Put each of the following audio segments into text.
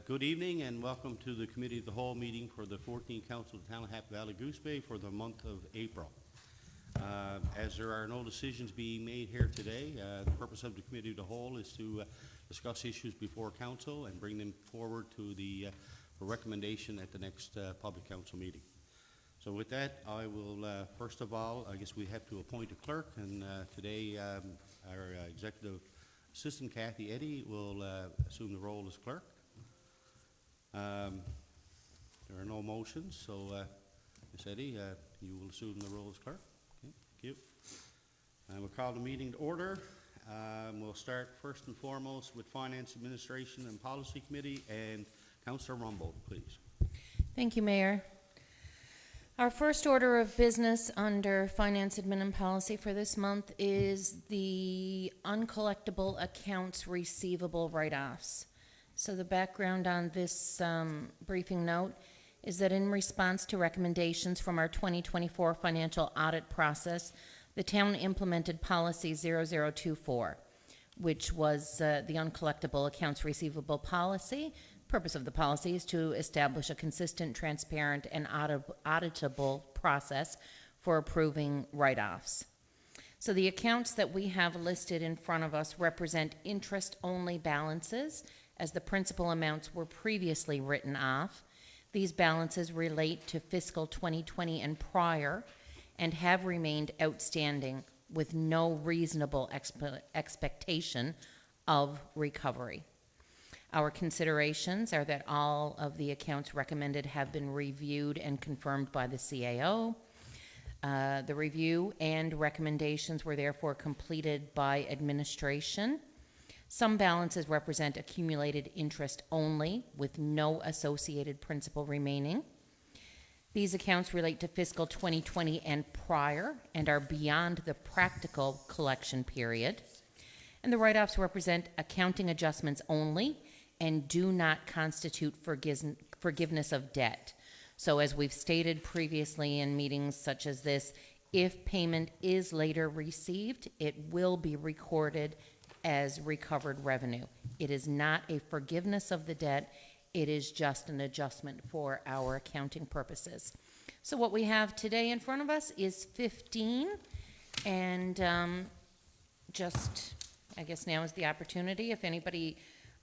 Good evening and welcome to the Committee of the Whole meeting for the 14th Council of the Town of Happy Valley-Goose Bay for the month of April. As there are no decisions being made here today, the purpose of the Committee of the Whole is to discuss issues before Council and bring them forward to the for recommendation at the next Public Council meeting. So with that, I will, first of all, I guess we have to appoint a clerk, and today our Executive Assistant Kathy Eddy will assume the role as clerk. There are no motions, so Ms. Eddy, you will assume the role as clerk. Okay, thank you. We'll call the meeting to order. We'll start first and foremost with Finance, Administration, and Policy Committee, and Councillor Rumbold, please. Thank you, Mayor. Our first order of business under Finance, Admin, and Policy for this month is the uncollectible accounts receivable write-offs. So the background on this briefing note is that in response to recommendations from our 2024 financial audit process, the town implemented Policy 0024, which was the uncollectible accounts receivable policy. Purpose of the policy is to establish a consistent, transparent, and auditable process for approving write-offs. So the accounts that we have listed in front of us represent interest-only balances, as the principal amounts were previously written off. These balances relate to fiscal 2020 and prior and have remained outstanding with no reasonable expectation of recovery. Our considerations are that all of the accounts recommended have been reviewed and confirmed by the CAO. The review and recommendations were therefore completed by administration. Some balances represent accumulated interest only, with no associated principal remaining. These accounts relate to fiscal 2020 and prior and are beyond the practical collection period. And the write-offs represent accounting adjustments only and do not constitute forgiveness of debt. So as we've stated previously in meetings such as this, if payment is later received, it will be recorded as recovered revenue. It is not a forgiveness of the debt. It is just an adjustment for our accounting purposes. So what we have today in front of us is 15, and I guess now is the opportunity. If anybody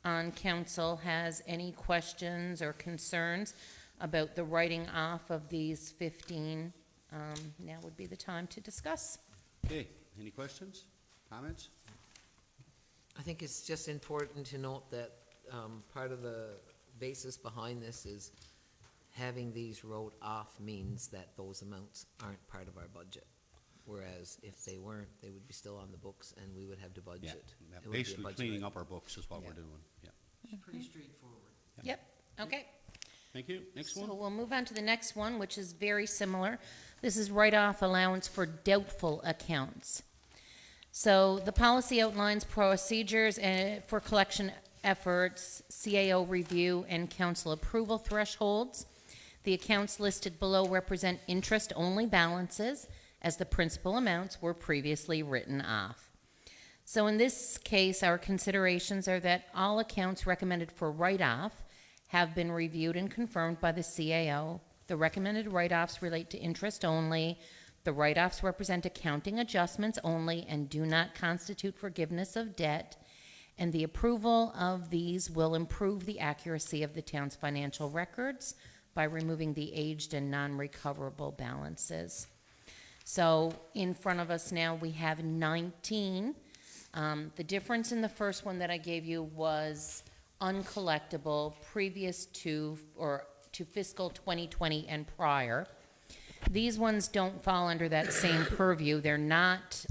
on council has any questions or concerns about the writing off of these 15, now would be the time to discuss. Okay, any questions, comments? I think it's just important to note that part of the basis behind this is having these wrote off means that those amounts aren't part of our budget. Whereas if they weren't, they would be still on the books and we would have to budget. Yeah, basically cleaning up our books is what we're doing. Yeah. It's pretty straightforward. Yep, okay. Thank you. Next one. So we'll move on to the next one, which is very similar. This is write-off allowance for doubtful accounts. So the policy outlines procedures for collection efforts, CAO review, and council approval thresholds. The accounts listed below represent interest-only balances, as the principal amounts were previously written off. So in this case, our considerations are that all accounts recommended for write-off have been reviewed and confirmed by the CAO. The recommended write-offs relate to interest only. The write-offs represent accounting adjustments only and do not constitute forgiveness of debt. And the approval of these will improve the accuracy of the town's financial records by removing the aged and non-recoverable balances. So in front of us now we have 19. The difference in the first one that I gave you was uncollectible previous to fiscal 2020 and prior. These ones don't fall under that same purview. They're not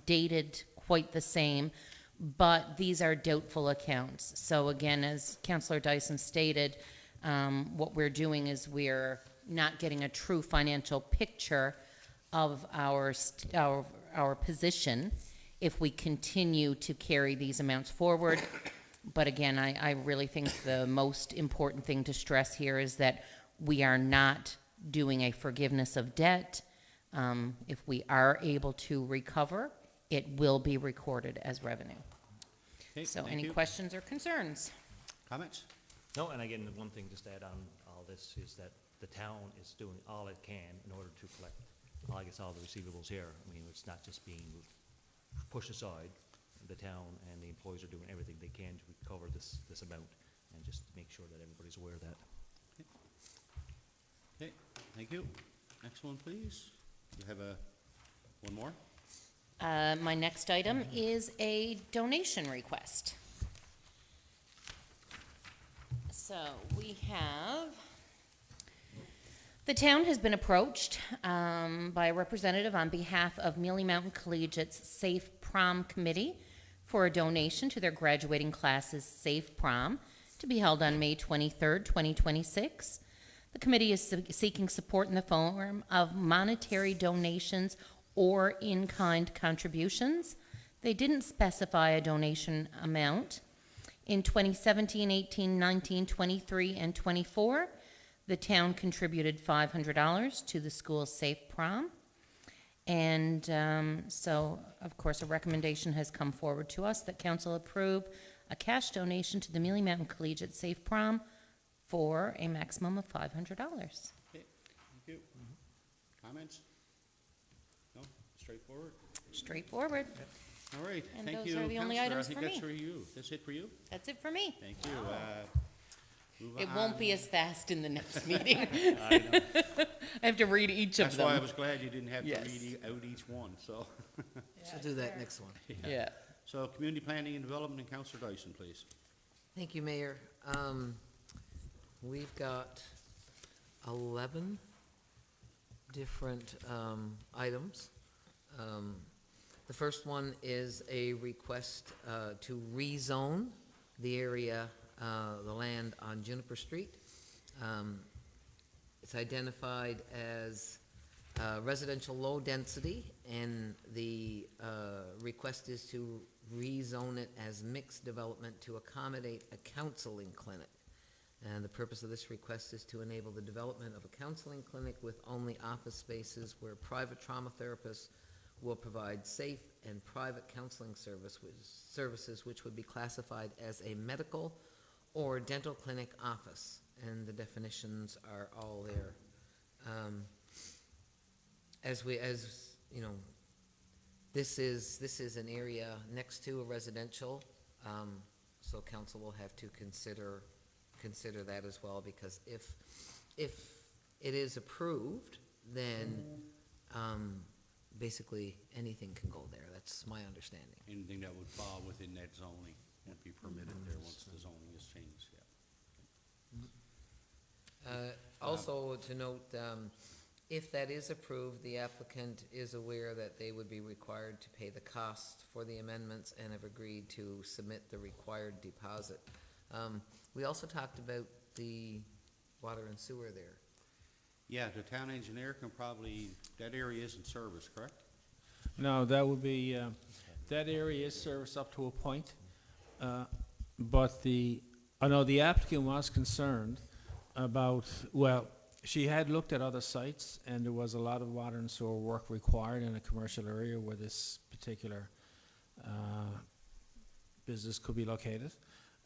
dated quite the same, but these are doubtful accounts. So again, as Councillor Dyson stated, what we're doing is we're not getting a true financial picture of our position if we continue to carry these amounts forward. But again, I really think the most important thing to stress here is that we are not doing a forgiveness of debt. If we are able to recover, it will be recorded as revenue. Okay, So any questions or concerns? Comments? No, and again, one thing just to add on all this is that the town is doing all it can in order to collect, I guess, all the receivables here. I mean, it's not just being pushed aside. The town and the employees are doing everything they can to recover this amount, and just make sure that everybody's aware of that. Okay, thank you. Next one, please. You have one more? My next item is a donation request. So we have, the town has been approached by a representative on behalf of Mealy Mountain Collegiate's Safe Prom Committee for a donation to their graduating class's Safe Prom to be held on May 23rd, 2026. The committee is seeking support in the form of monetary donations or in-kind contributions. They didn't specify a donation amount. In 2017, 18, 19, 23, and 24, the town contributed $500 to the school's Safe Prom. And so, of course, a recommendation has come forward to us that council approve a cash donation to the Mealy Mountain Collegiate Safe Prom for a maximum of $500. Okay, thank you. Comments? No? Straightforward? Straightforward. All right, And thank those you, are the only Councillor. items I think for that's me. for you. That's it for you? That's it for me. Thank you. Move It on. won't be as fast in the next meeting. I know. I have to read each of That's them. why I was glad you didn't have to Yes. read out each one, so. So do that next one. Yeah. So, Community Planning and Development, and Councillor Dyson, please. Thank you, Mayor. We've got 11 different items. The first one is a request to rezone the area, the land on Juniper Street. It's identified as residential low density, and the request is to rezone it as mixed development to accommodate a counseling clinic. And the purpose of this request is to enable the development of a counseling clinic with only office spaces where private trauma therapists will provide safe and private counseling services which would be classified as a medical or dental clinic office. And the definitions are all there. As you know, this is an area next to a residential, so council will have to consider that as well, because if it is approved, then basically anything can go there. That's my understanding. Anything that would fall within that zoning won't be permitted there once the zoning is changed, yeah. Also to note, if that is approved, the applicant is aware that they would be required to pay the cost for the amendments and have agreed to submit the required deposit. We also talked about the water and sewer there. Yeah, the town engineer can probably, that area is in service, correct? No, that would be, that area is serviced up to a point, but I know the applicant was concerned about, well, she had looked at other sites, and there was a lot of water and sewer work required in a commercial area where this particular business could be located.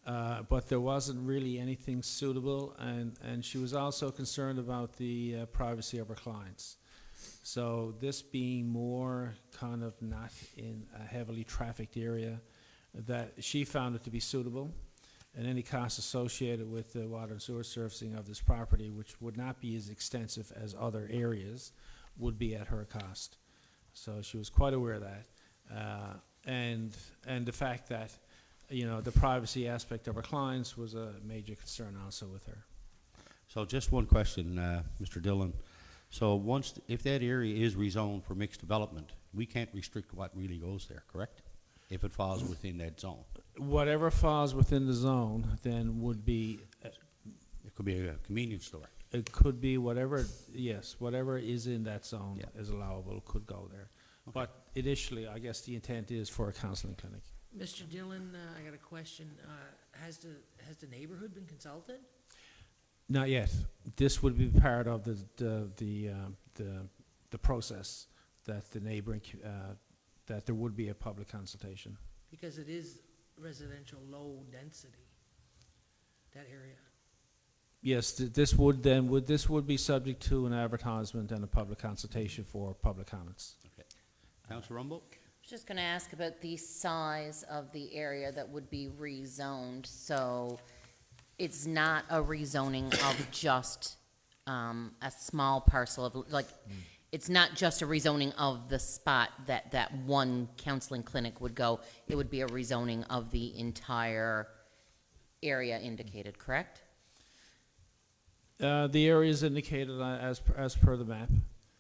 But there wasn't really anything suitable, and she was also concerned about the privacy of her clients. So this being more kind of not in a heavily trafficked area, that she found it to be suitable, and any costs associated with the water and sewer servicing of this property, which would not be as extensive as other areas, would be at her cost. So she was quite aware of that. And the fact that, you know, the privacy aspect of her clients was a major concern also with her. So just one question, Mr. Dillon. So if that area is rezoned for mixed development, we can't restrict what really goes there, correct? If it falls within that zone. Whatever falls within the zone then would be, It could be a convenience store. it could be whatever, yes, whatever is in that zone Yeah. is allowable, could go there. Okay. But initially, I guess the intent is for a counseling clinic. Mr. Dillon, I got a question. Has the neighborhood been consulted? Not yet. This would be part of the process that the neighboring, that there would be a public consultation. Because it is residential low density, that area. Yes, this would be subject to an advertisement and a public consultation for public comments. Okay. Councilor Rumble? I was just gonna ask about the size of the area that would be rezoned, so it's not a rezoning of just, a small parcel of, like, it's not just a rezoning of the spot that one counseling clinic would go, it would be a rezoning of the entire area indicated, correct? The area is indicated as per the map.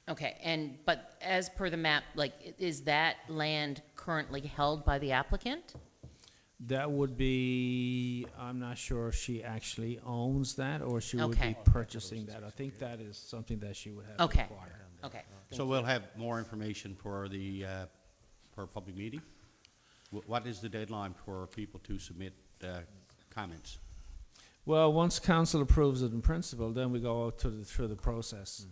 Okay, but as per the map, like, is that land currently held by the applicant? That would be, I'm not sure if she actually owns that or she would Okay. be purchasing that. I think that is something that she would have to Okay. acquire. Okay. So we'll have more information for the, for a public meeting. What is the deadline for people to submit comments? Well, once council approves it in principle, then we go out through the process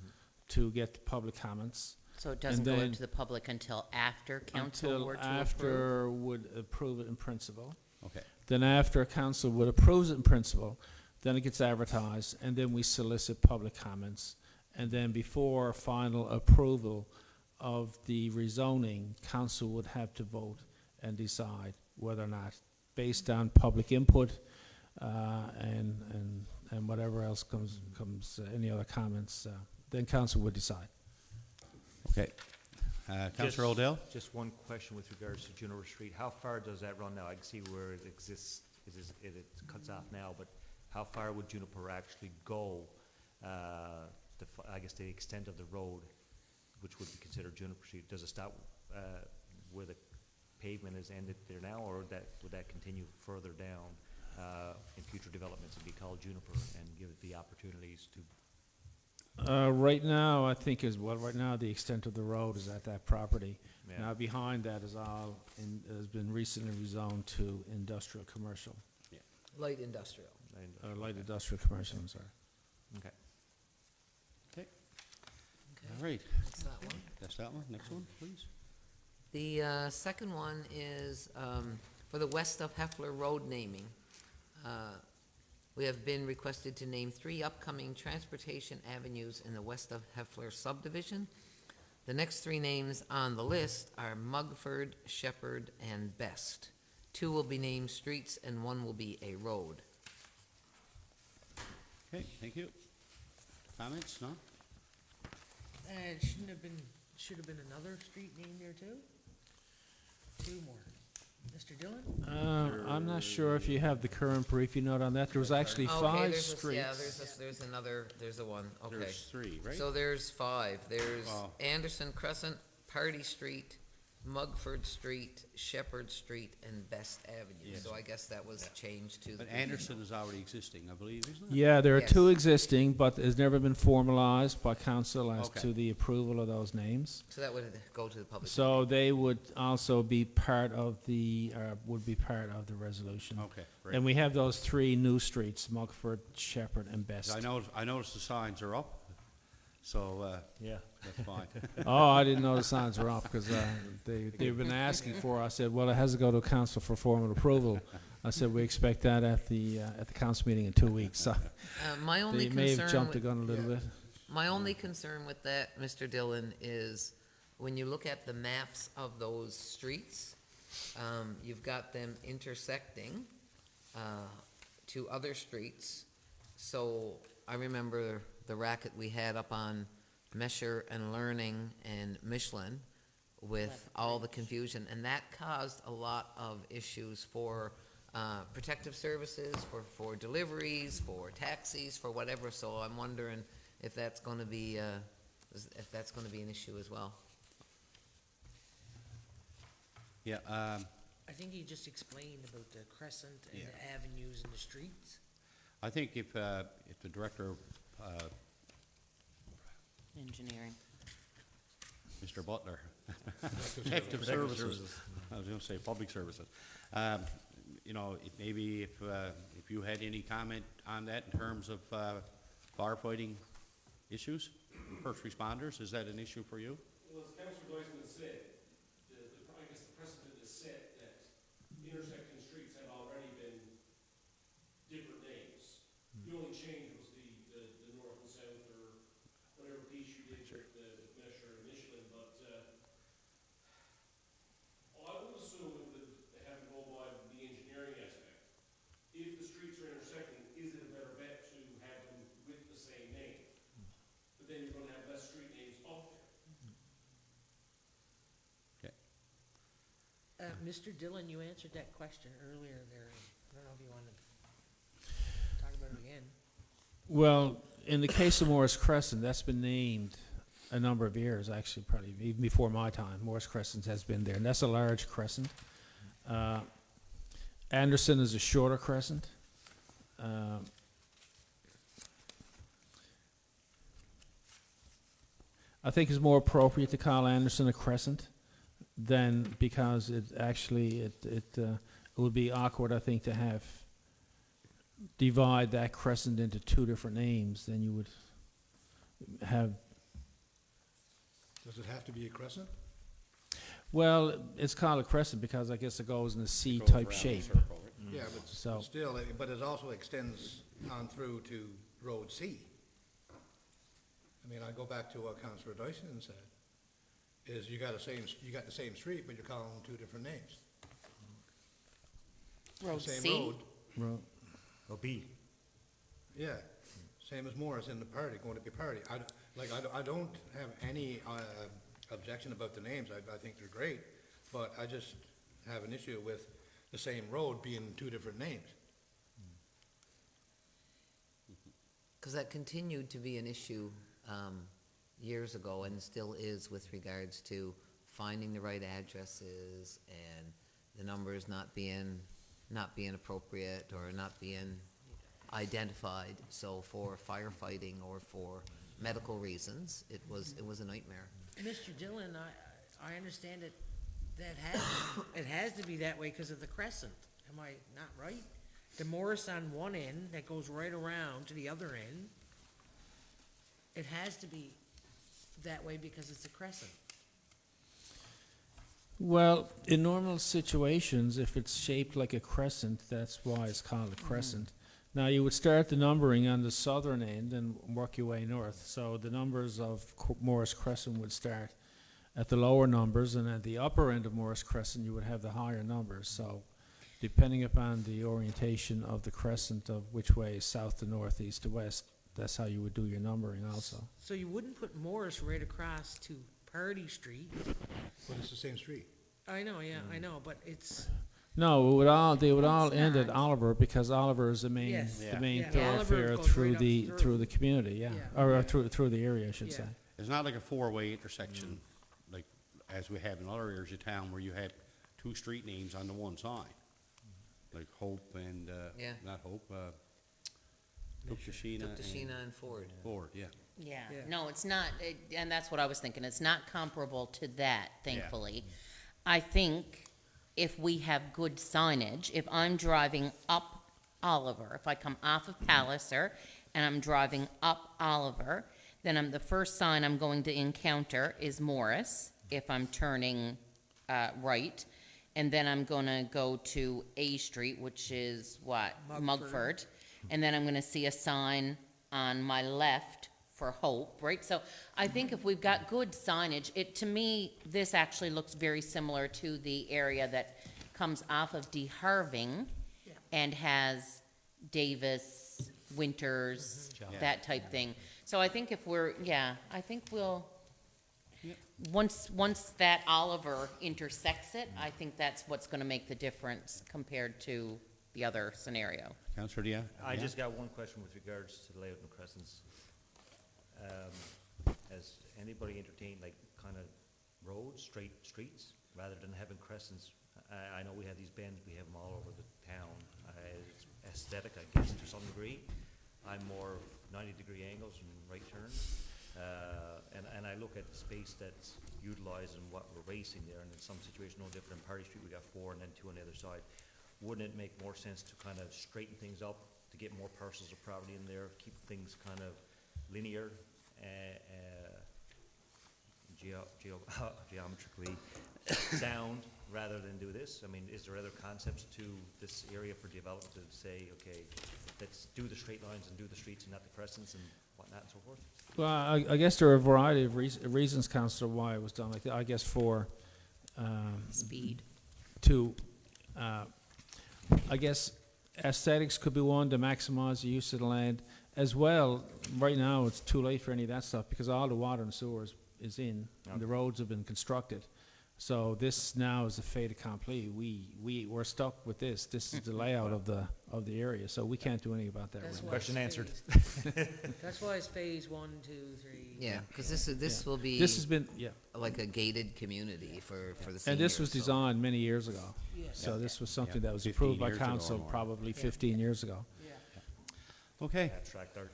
to get the public comments. So it doesn't go then- out to the public until after council Until were to approve? after would approve it in principle. Okay. Then after council would approve it in principle, then it gets advertised, and then we solicit public comments. And then before final approval of the rezoning, council would have to vote and decide whether or not, based on public input, and whatever else comes, any other comments, then council would decide. Okay. Councilor Odell? Just one question with regards to Juniper Street. How far does that run now? I can see where it exists, it cuts off now, but how far would Juniper actually go? I guess the extent of the road, which would be considered Juniper Street, does it stop where the pavement is ended there now, or would that continue further down in future developments and be called Juniper and give it the opportunities to? Right now, I think right now, the extent of the road is at that property. Yeah. Now, behind that is has been recently rezoned to industrial commercial, Light industrial. light industrial commercial, I'm sorry. Okay. Okay. Okay, All right. that's that one. That's that one. Next one, please. The second one is for the west of Heffler Road naming. We have been requested to name 3 upcoming transportation avenues in the west of Heffler subdivision. The next 3 names on the list are Mugford, Shepherd, and Best. 2 will be named streets and 1 will be a road. Okay, thank you. Comments? No? And should have been another street named there too? 2 more. Mr. Dillon? I'm not sure if you have the current briefing note on that. There was actually Okay, 5 there's streets. there's a one, okay. There's 3, right? So there's 5. There's Wow. Anderson Crescent, Party Street, Mugford Street, Shepherd Street, and Best Avenue. Yes. So I guess that was changed to the. But Anderson is already existing, I believe, isn't it? Yeah, there are Yes. 2 existing, but it's never been formalized by council as Okay. to the approval of those names. So that would go to the public. So they would also be part of the resolution. Okay, great. And we have those 3 new streets, Mugford, Shepherd, and Best. I noticed the signs are up, so Yeah. that's fine. Oh, I didn't know the signs were up, because they've been asking for it. I said, well, it has to go to council for formal approval. I said, we expect that at the council meeting in 2 weeks, so My only they may have concern jumped the with, gun a little bit. my only concern with that, Mr. Dillon, is when you look at the maps of those streets, you've got them intersecting to other streets. So I remember the racket we had up on Mesher and Learning and Michelin with all the confusion, and that caused a lot of issues for protective services, for deliveries, for taxis, for whatever. So I'm wondering if that's going to be an issue as well. Yeah, I think he just explained about the crescent and Yeah. the avenues and the streets. I think if the director, Engineering. Mr. Butler, Protective Services, I was gonna say Public Services, you know, maybe if you had any comment on that in terms of firefighting issues, first responders, is that an issue for you? Well, as Councilor Deisman said, I guess the precedent is set that intersecting streets have already been different names. The only change was the Mr. Dillon, you answered that question earlier there. I don't know if you want to talk about it again. Well, in the case of Morris Crescent, that's been named a number of years, actually, probably even before my time. Morris Crescent has been there, and that's a large crescent. Anderson is a shorter crescent. I think it's more appropriate to call Anderson a crescent than, because it actually, it would be awkward, I think, to have divide that crescent into two different names. Then you would have, Does it have to be a crescent? well, it's called a crescent because I guess it goes in a Goes C-type around in a shape. circle, right? Yeah, but So- still, but it also extends on through to Road C. I mean, I go back to what Councillor Dyson said, is you got the same street, but you're calling them two different names. Road Same C? road, Ro- Or B, yeah, same as Morris in the party, going to be party. I don't have any, objection about the names, I think they're great, but I just have an issue with the same road being two different names. Because that continued to be an issue years ago and still is with regards to finding the right addresses and the numbers not being appropriate or not being identified. So for firefighting or for medical reasons, it was a nightmare. Mr. Dillon, I understand it, it has to be that way because of the crescent. Am I not right? The Morris on one end that goes right around to the other end, it has to be that way because it's a crescent. Well, in normal situations, if it's shaped like a crescent, that's why it's called a crescent. Now, you would start the numbering on the southern end and work your way north. So the numbers of Morris Crescent would start at the lower numbers, and at the upper end of Morris Crescent, you would have the higher numbers. So depending upon the orientation of the crescent of which way is south to north, east to west, that's how you would do your numbering also. So you wouldn't put Morris right across to Party Street. But it's the same street. I know, yeah, I know, but it's, No, they would all end at Oliver, because Oliver is the main, Yes. the main Yeah. thoroughfare Oliver goes through right the, up through the community, yeah. Or Yeah. through the area, I should Yeah. say. It's not like a four-way intersection, like, as we have in other areas of town where you have two street names on the one side. Like Hope and, Yeah. not Hope, Tuktashina Tuktashina and Ford. Ford, yeah. Yeah, Yeah. no, it's not, and that's what I was thinking, it's not comparable to that, thankfully. I think if we have good signage, if I'm driving up Oliver, if I come off of Palliser and I'm driving up Oliver, then the first sign I'm going to encounter is Morris, if I'm turning right, and then I'm gonna go to A Street, which is what? Mugford. And then I'm gonna see a sign on my left for Hope, right? So I think if we've got good signage, to me, this actually looks very similar to the area that comes off of DeHarving Yeah. and has Davis, Winters, Yeah. that type thing. So I think if I think we'll, once that Oliver intersects it, I think that's what's gonna make the difference compared to the other scenario. Counselor Dion? I just got one question with regards to the layout and crescents. Has anybody entertained like kind of roads, straight streets, rather than having crescents? I know we have these bends, we have them all over the town. It's aesthetic, I guess, to some degree. I'm more 90-degree angles and right turns. And I look at the space that's utilized and what we're racing there, and in some situation, no different. In Party Street, we got 4 and then 2 on the other side. Wouldn't it make more sense to kind of straighten things up, to get more parcels of property in there, keep things kind of linear, geometrically sound, rather than do this? I mean, is there other concepts to this area for development to say, okay, let's do the straight lines and do the streets and not the crescents and whatnot and so forth? Well, I guess there are a variety of reasons, Councillor, why it was done like that. I guess for, Speed. I guess aesthetics could be one, to maximize the use of the land. As well, right now, it's too late for any of that stuff, because all the water and sewers is in, and the roads have been constructed. So this now is a fait accompli. We're stuck with this. This is the layout of the area, so we can't do anything about that right That's now. why Question it's answered. That's why it's phase 1, 2, 3. Yeah, because this will be This has been, yeah, like a gated community for the seniors. and this was so- designed many years ago. Yeah. So this was something Yeah, that was 15 approved by years ago or council more. probably 15 years ago. Yeah. Okay, Abstract art.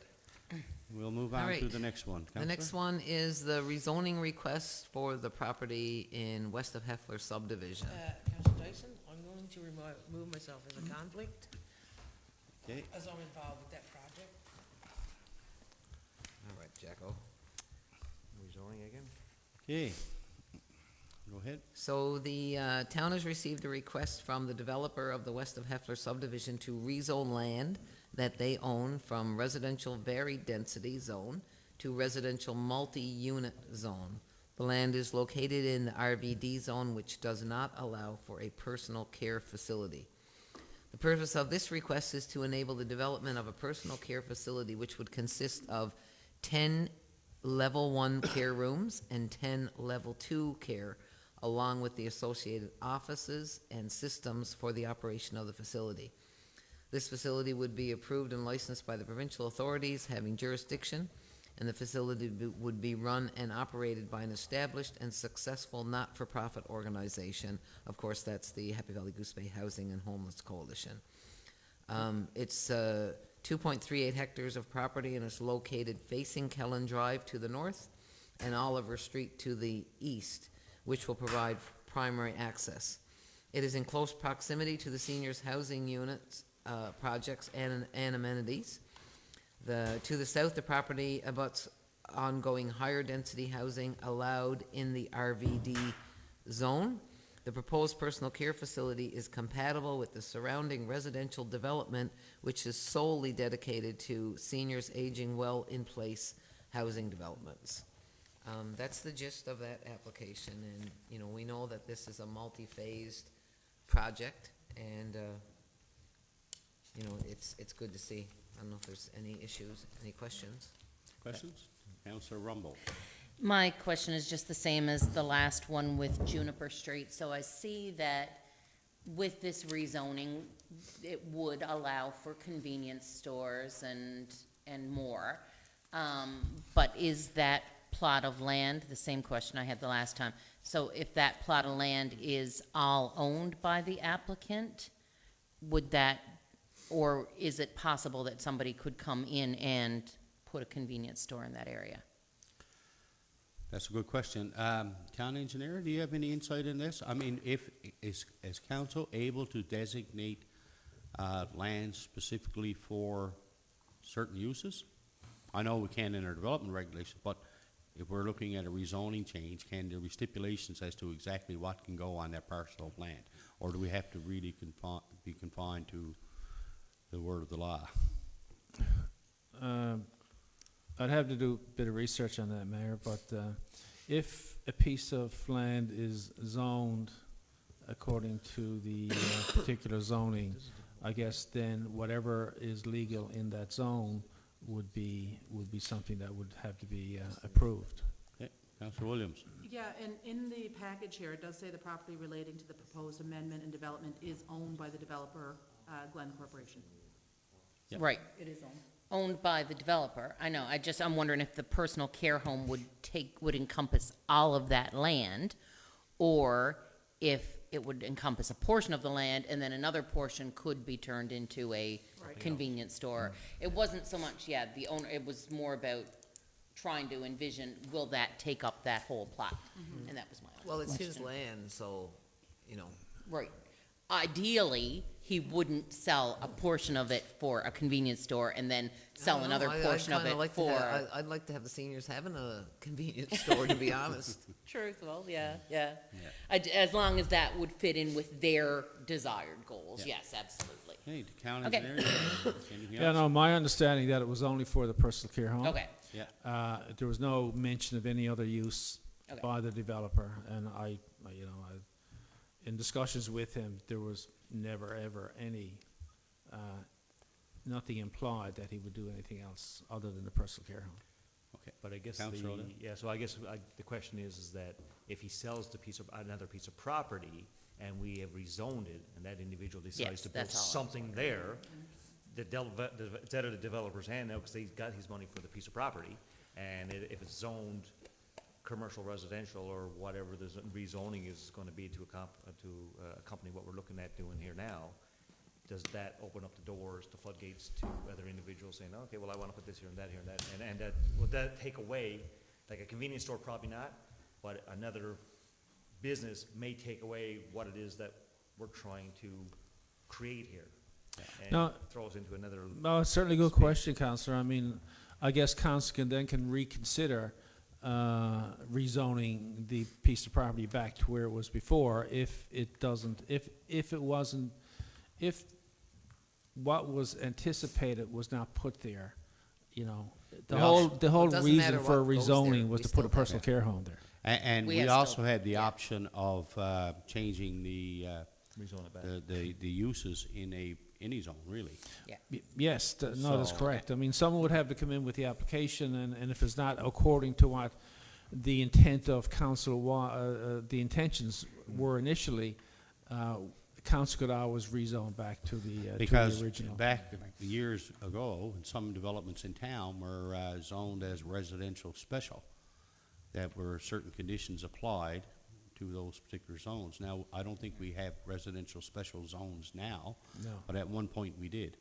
we'll move All on to right. the next one. The next Counselor? one is the rezoning request for the property in west of Heffler subdivision. Councillor Dyson, I'm going to remove myself as a conflict, Okay, as I'm involved with that project. All right, Jacko. Rezoning again? okay. Go ahead. So the town has received a request from the developer of the west of Heffler subdivision to rezone land that they own from residential varied density zone to residential multi-unit zone. The land is located in the RVD zone, which does not allow for a personal care facility. The purpose of this request is to enable the development of a personal care facility which would consist of 10 level 1 care rooms and 10 level 2 care, along with the associated offices and systems for the operation of the facility. This facility would be approved and licensed by the provincial authorities having jurisdiction, and the facility would be run and operated by an established and successful not-for-profit organization. Of course, that's the Happy Valley-Goose Bay Housing and Homeless Coalition. It's 2.38 hectares of property, and it's located facing Kellen Drive to the north and Oliver Street to the east, which will provide primary access. It is in close proximity to the seniors' housing units, projects, and amenities. To the south, the property abuts ongoing higher density housing allowed in the RVD zone. The proposed personal care facility is compatible with the surrounding residential development, which is solely dedicated to seniors aging well in place housing developments. That's the gist of that application, and, you know, we know that this is a multi-phased project, and, you know, it's good to see. I don't know if there's any issues, any questions? Questions? Counselor Rumble. My question is just the same as the last one with Juniper Street. So I see that with this rezoning, it would allow for convenience stores and more. But is that plot of land, the same question I had the last time, so if that plot of land is all owned by the applicant, would that, or is it possible that somebody could come in and put a convenience store in that area? That's a good question. Town engineer, do you have any insight in this? I mean, is council able to designate land specifically for certain uses? I know we can in our development regulations, but if we're looking at a rezoning change, can there be stipulations as to exactly what can go on that parcel of land? Or do we have to really be confined to the word of the law? I'd have to do a bit of research on that, Mayor, but if a piece of land is zoned according to the particular zoning, I guess then whatever is legal in that zone would be something that would have to be approved. Okay, Councilor Williams. Yeah, and in the package here, it does say the property relating to the proposed amendment and development is owned by the developer, Glen Corporation. Yep. Right, It is owned. owned by the developer. I know, I'm wondering if the personal care home would encompass all of that land, or if it would encompass a portion of the land, and then another portion could be turned into a Right. convenience store. It wasn't so much, the owner, it was more about trying to envision, will that take up that whole plot? And that was my only Well, it's his question. land, so, you know, Right. Ideally, he wouldn't sell a portion of it for a convenience store and then sell I don't another know, I'd portion of kinda it like to for. ha- I'd like to have the seniors having a convenience store, to be honest. Truth, well, yeah. As long as that would fit in with their desired goals, Yeah. yes, absolutely. Hey, the town Okay. engineer, anything Yeah, else? no, my understanding that it was only for the personal care home. Okay, Yeah, There was no mention of any other use Okay. by the developer, and in discussions with him, there was never, ever any, nothing implied that he would do anything else other than the personal care home. okay. But I guess Councilor O'Donnell? so I guess the question is that if he sells another piece of property, and we have rezoned it, and that individual decides Yes, to build that's all I was something there, it's out of the developer's hand now, because he's got his money for the piece of property, and if it's zoned commercial, residential, or whatever the rezoning is gonna be to accompany what we're looking at doing here now, does that open up the doors, the floodgates to other individuals saying, okay, well, I wanna put this here and that here and that, and that, would that take away, like a convenience store, probably not, but another business may take away what it is that we're trying to create here. No. And throw us into another, No, it's certainly a good question, Councillor. I mean, I guess council can reconsider rezoning the piece of property back to where it was before if what was anticipated was not put there, you know. The whole It doesn't reason matter for what goes there, rezoning was we to still put a have personal it. care home there. And We we have also still- had the yeah. option of changing the rezone it back. the uses in any zone, really. Yes, no, that's So- correct. I mean, someone would have to come in with the application, and if it's not according to what the intent of council the intentions were initially, council could always rezone back to the Because original. back years ago, some developments in town were zoned as residential special, that were certain conditions applied to those particular zones. Now, I don't think we have residential special zones now, No. but at one point we did.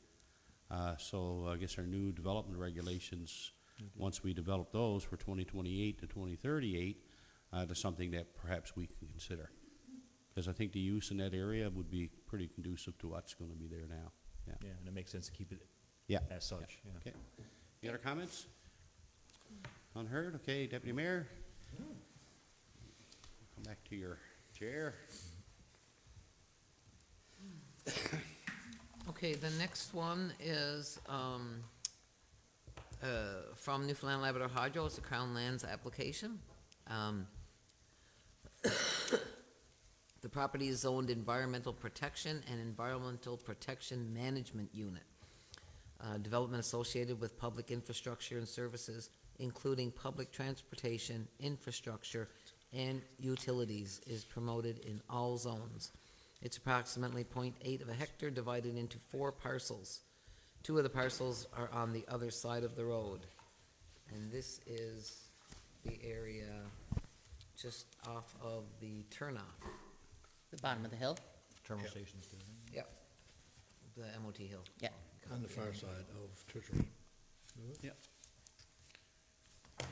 So I guess our new development regulations, once we develop those for 2028 to 2038, that's something that perhaps we can consider. Because I think the use in that area would be pretty conducive to what's going to be there now. Yeah. Yeah, and it makes sense to keep it Yeah. as such, yeah. Okay. Any other comments? Unheard? Okay, Deputy Mayor? Come back to your chair. Okay, the next one is from Newfoundland Labrador Hydro. It's a Crown Lands application. The property is zoned Environmental Protection and Environmental Protection Management Unit. Development associated with public infrastructure and services, including public transportation, infrastructure, and utilities, is promoted in all zones. It's approximately 0.8 of a hectare divided into 4 parcels. 2 of the parcels are on the other side of the road. And this is the area just off of the turnoff. The bottom of the hill? Terminal stations, too. Yep. The MOT Hill. Yeah. On the far side of Church Road. Yep.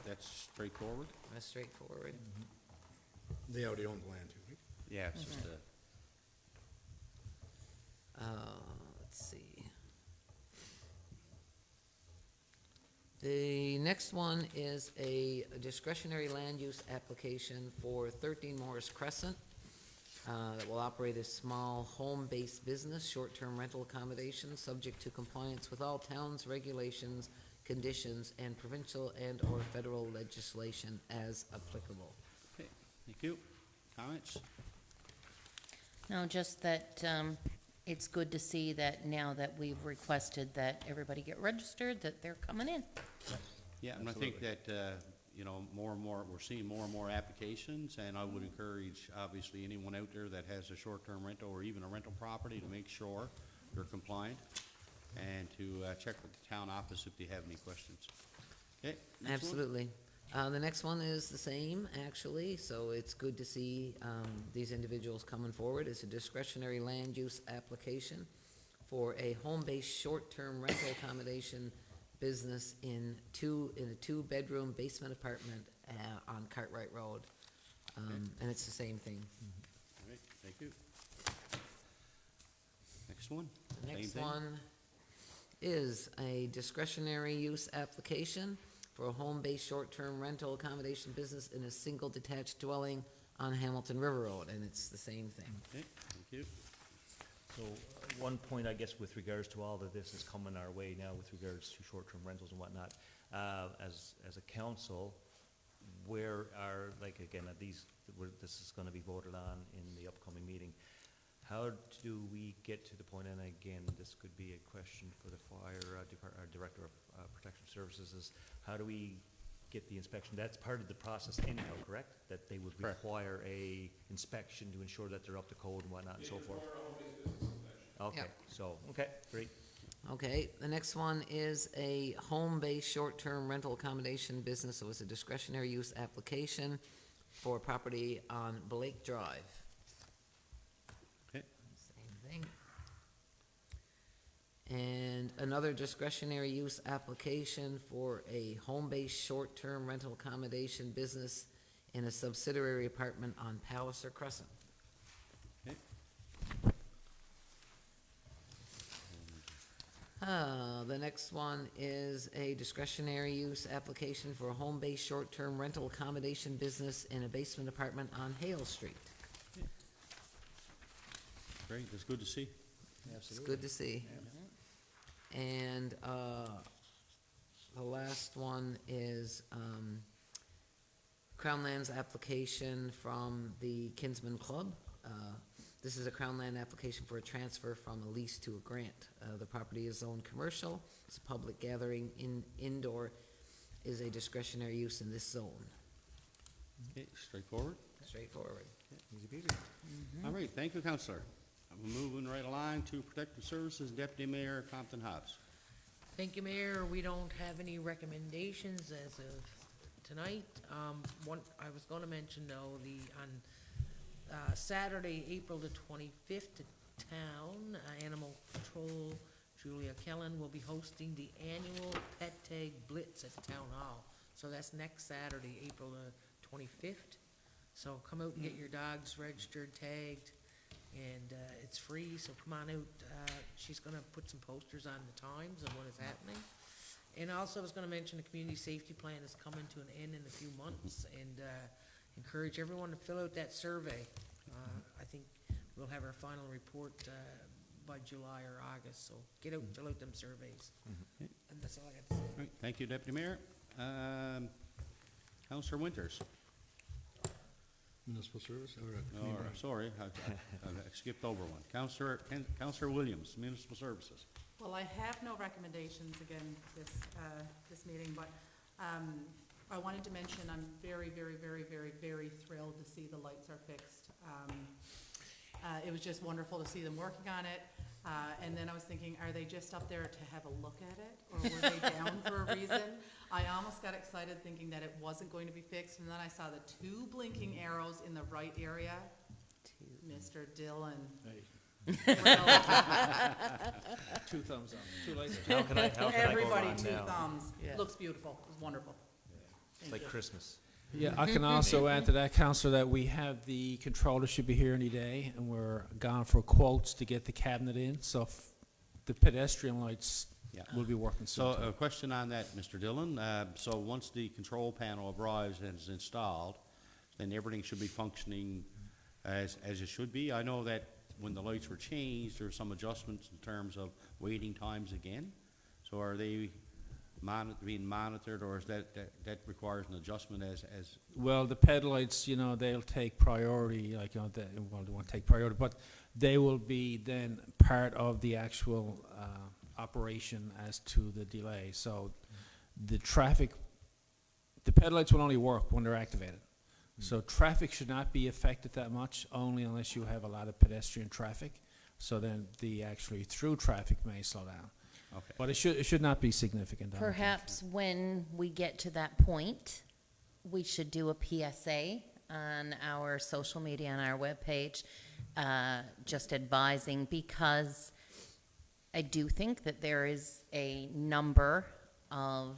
That's straightforward? That's straightforward. They already own the land too, right? Yeah, it's just Let's see. The next one is a discretionary land use application for 13 Morris Crescent that will operate a small home-based business, short-term rental accommodation, subject to compliance with all towns, regulations, conditions, and provincial and/or federal legislation as applicable. okay, thank you. Comments? No, just that it's good to see that now that we've requested that everybody get registered, that they're coming in. Yeah, and I think that, you know, more and more, we're seeing more and more applications, and I would encourage, obviously, anyone out there that has a short-term rental or even a rental property to make sure they're compliant, and to check with the town office if they have any questions. Okay? next one. Absolutely. The next one is the same, actually, so it's good to see these individuals coming forward. It's a discretionary land use application for a home-based short-term rental accommodation business in a two-bedroom basement apartment on Cartwright Road. And it's the same thing. All right, thank you. Next one? The Same next thing? one is a discretionary use application for a home-based short-term rental accommodation business in a single detached dwelling on Hamilton River Road, and it's the same thing. Okay, thank you. So, one point, I guess, with regards to all of this is coming our way now with regards to short-term rentals and whatnot. As a council, where are, like, again, this is gonna be voted on in the upcoming meeting. How do we get to the point, and again, this could be a question for the fire director of protection services, is how do we get the inspection. That's part of the process anyhow, correct? That they would Correct. require a inspection to ensure that they're up to code and whatnot and so forth? Okay, Yep. so, okay, great. Okay, the next one is a home-based short-term rental accommodation business. So it's a discretionary use application for property on Blake Drive. Okay. Same thing. And another discretionary use application for a home-based short-term rental accommodation business in a subsidiary apartment on Palliser Crescent. Okay. The next one is a discretionary use application for a home-based short-term rental accommodation business in a basement apartment on Hale Street. Great, that's good to see. It's good to see. And, the last one is, Crown Lands application from the Kinsman Club. This is a Crown Land application for a transfer from a lease to a grant. The property is zoned commercial, it's a public gathering, indoor is a discretionary use in this zone. Okay, straightforward. Straightforward. Easy peasy. All right, thank you, Counselor. I'm moving right along to Protective Services, Deputy Mayor Compton Hobbs. Thank you, Mayor. We don't have any recommendations as of tonight. I was gonna mention though, on Saturday, April the 25th, the town, Animal Control, Julia Kellen will be hosting the annual Pet Tag Blitz at the Town Hall. So that's next Saturday, April the 25th. So come out and get your dogs registered, tagged, and it's free, so come on out. She's gonna put some posters on the times and what is happening. And also, I was gonna mention the community safety plan is coming to an end in a few months, and encourage everyone to fill out that survey. I think we'll have our final report by July or August, so get out and fill out them surveys. And that's all I got to say. All right, thank you, Deputy Mayor. Counselor Winters. Municipal service or? Oh, sorry, I skipped over one. Counselor Williams, Municipal Services. Well, I have no recommendations again this meeting, but I wanted to mention I'm very, very, very, very, very thrilled to see the lights are fixed. It was just wonderful to see them working on it. And then I was thinking, are they just up there to have a look at it, or were they down for a reason? I almost got excited thinking that it wasn't going to be fixed, and then I saw the two blinking arrows in the right area. Mr. Dillon. Thrilled. 2 thumbs up, 2 lights. How can I go Everybody, wrong 2 now? thumbs. Yeah. Looks beautiful. It was wonderful. It's Thank like you. Christmas. Yeah, I can also add to that, Councillor, that we have the controller should be here any day, and we're gone for quotes to get the cabinet in, so the pedestrian lights Yeah. will be working So soon. a question on that, Mr. Dillon. So once the control panel arrives and is installed, then everything should be functioning as it should be. I know that when the lights were changed, there were some adjustments in terms of waiting times again. So are they being monitored, or is that requires an adjustment as Well, the ped lights, they'll take priority, they won't take priority, but they will be then part of the actual operation as to the delay. So the ped lights will only work when they're activated. So traffic should not be affected that much, only unless you have a lot of pedestrian traffic. So then the actually through traffic may slow down. Okay. But it should not be significant. I don't think. Perhaps when we get to that point, we should do a PSA on our social media, on our webpage, just advising, because I do think that there is a number of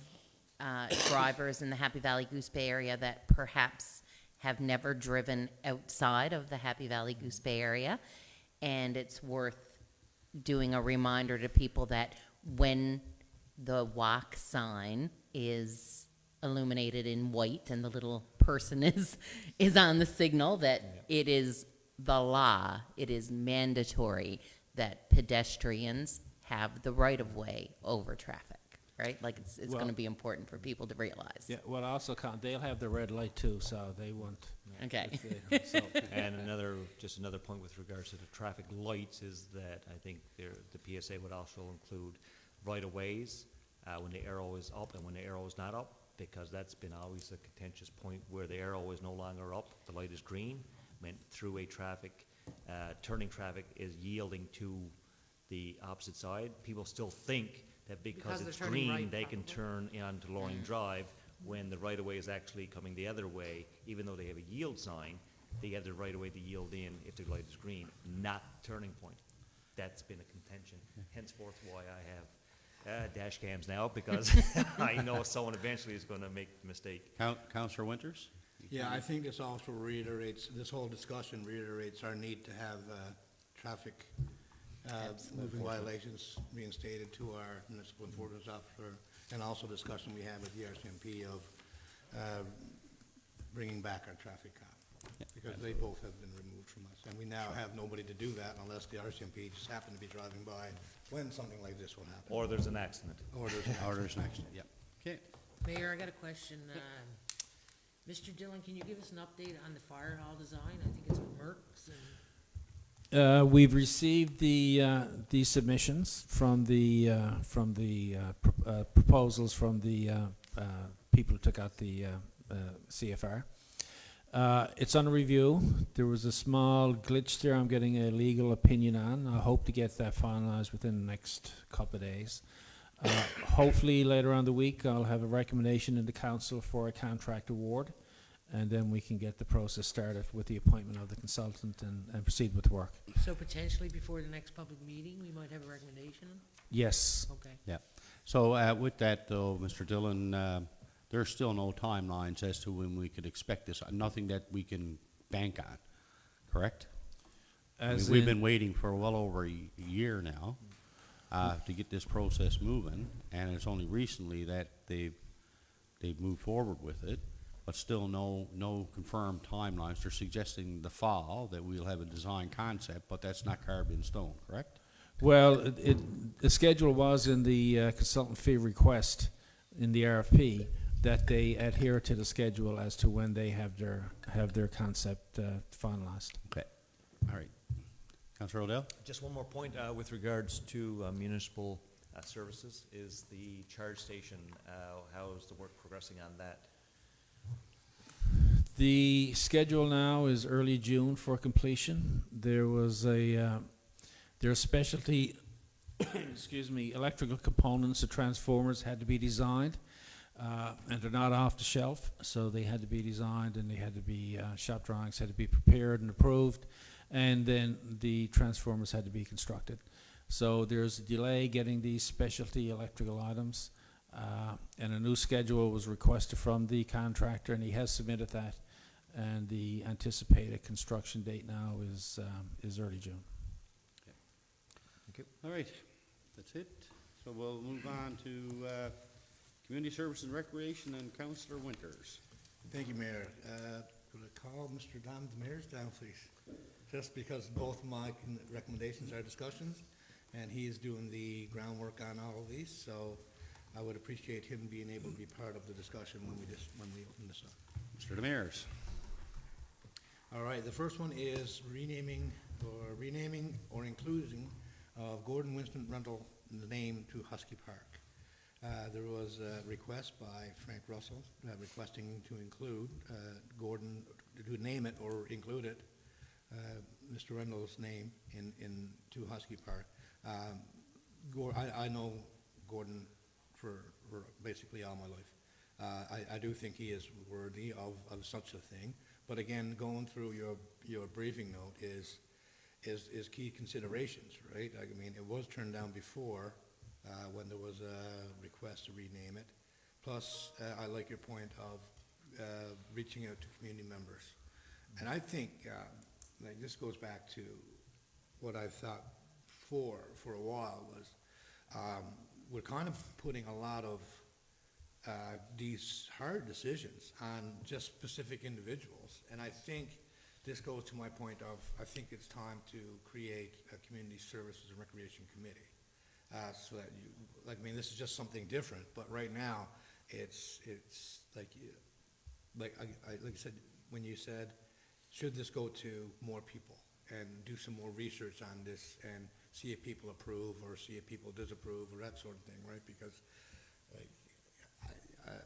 drivers in the Happy Valley-Goose Bay area that perhaps have never driven outside of the Happy Valley-Goose Bay area, and it's worth doing a reminder to people that when the walk sign is illuminated in white and the little person is on the signal, that it is the law, it is mandatory that pedestrians have the right of way over traffic, right? Like it's Well- going to be important for people to realize. Yeah, well, also, they'll have the red light too, so they won't. Okay. So, And just another point with regards to the traffic lights is that I think the PSA would also include right-of-ways, when the arrow is up and when the arrow is not up. because that's been always a contentious point where the arrow is no longer up, the light is green, meant throughway traffic, turning traffic is yielding to the opposite side. People still think that because Because it's they're turning green, right, they can probably. turn onto Loring Drive, when the right-of-way is actually coming the other way. Even though they have a yield sign, they have the right-of-way to yield in if the light is green, not turning point. That's been a contention, henceforth why I have dash cams now, because I know someone eventually is gonna make the mistake. Councillor Winters? Yeah, I think this also reiterates, this whole discussion reiterates our need to have traffic moving violations reinstated to our municipal enforcement officer, and also discussion we had with the RCMP of bringing back our traffic cop. Because they both have been removed from us, and we now have nobody to do that unless the RCMP just happen to be driving by when something like this will happen. Or there's an accident. Or there's an Orders next, yep. Okay. Mayor, I got a question. Mr. Dillon, can you give us an update on the fire hall design? I think it's Merck's and. We've received the submissions from the proposals from the people who took out the CFR. It's under review. There was a small glitch there. I'm getting a legal opinion on. I hope to get that finalized within the next couple of days. Hopefully later on the week I'll have a recommendation in the council for a contract award, and then we can get the process started with the appointment of the consultant and proceed with the work. So potentially before the next public meeting, we might have a recommendation? Yes. Okay. Yeah. So with that, though, Mr. Dillon, there's still no timelines as to when we could expect this. Nothing that we can bank on, correct? I mean, we've been waiting for well over a year now to get this process moving, and it's only recently that they've moved forward with it, but still no confirmed timelines. They're suggesting the fall that we'll have a design concept, but that's not carved in stone, correct? Well, the schedule was in the consultant fee request in the RFP that they adhere to the schedule as to when they have their concept finalized. Okay. All right. Councillor Odell? Just one more point with regards to municipal services, is the charge station, how is the work progressing on that? The schedule now is early June for completion. There was their specialty, excuse me, electrical components, the transformers had to be designed, and they're not off the shelf, so they had to be designed, and they had to be, shop drawings had to be prepared and approved, and then the transformers had to be constructed. So there's a delay getting these specialty electrical items, and a new schedule was requested from the contractor, and he has submitted that, and the anticipated construction date now is early June. Thank you. All right. That's it. So we'll move on to Community Services and Recreation and Councillor Winters. Thank you, Mayor. Could I call Mr. Don Demers down, please? Just because both my recommendations are discussions, and he is doing the groundwork on all of these, so I would appreciate him being able to be part of the discussion when we open this up. Mr. Demers. All right, the first one is renaming or including of Gordon Winston Rental name to Husky Park. There was a request by Frank Russell requesting to include Gordon, to name it or include it, Mr. Rendell's name in to Husky Park. I know Gordon for basically all my life. I do think he is worthy of such a thing. But again, going through your briefing note is key considerations, right? I mean, it was turned down before when there was a request to rename it. Plus, I like your point of reaching out to community members. And I think, like this goes back to what I thought for a while was, we're kind of putting a lot of these hard decisions on just specific individuals. And I think this goes to my point of, I think it's time to create a community services and recreation committee. So that I mean, this is just something different, but right now, it's like I said, when you said, should this go to more people and do some more research on this and see if people approve or see if people disapprove or that sort of thing, right? Because like,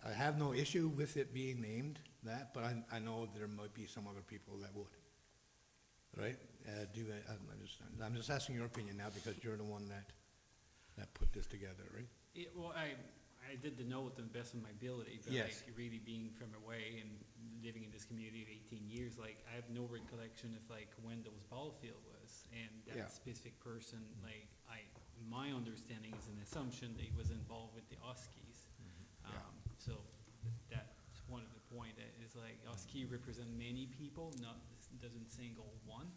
I have no issue with it being named that, but I know there might be some other people that would. Right? I'm just asking your opinion now because you're the one that put this together, right? Yeah, well, I did the note to the best of my ability, but Yes. like really being from away and living in this community of 18 years, like I have no recollection of like when those ball field was, and that Yeah. specific person, like my understanding is an assumption that he was involved with the Huskies. Yeah. So that's one of the point is like Husky represent many people, not doesn't single one.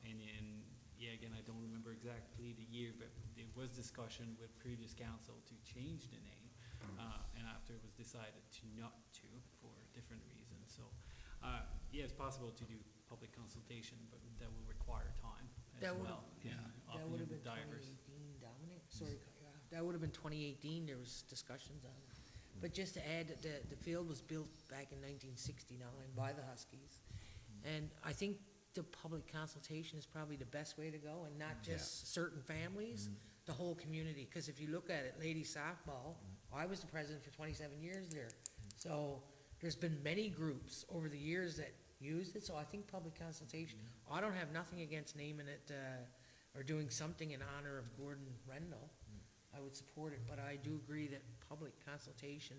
And then yeah, again, I don't remember exactly the year, but there was discussion with previous council to change the name, and after it was decided to not to for different reasons. So, yeah, it's possible to do public consultation, but that will require time That as would've- well. yeah. and That opinion would have been of divers. 2018, Dominic, sorry, to cut you off. That would have been 2018, there was discussions on it. But just to add, that the field was built back in 1969 by the Huskies. And I think the public consultation is probably the best way to go, and not just certain families, the whole community. Because if you look at it, ladies softball, I was the president for 27 years there. So there's been many groups over the years that used it, so I think public consultation, I don't have nothing against naming it, or doing something in honor of Gordon Rendell. I would support it, but I do agree that public consultation,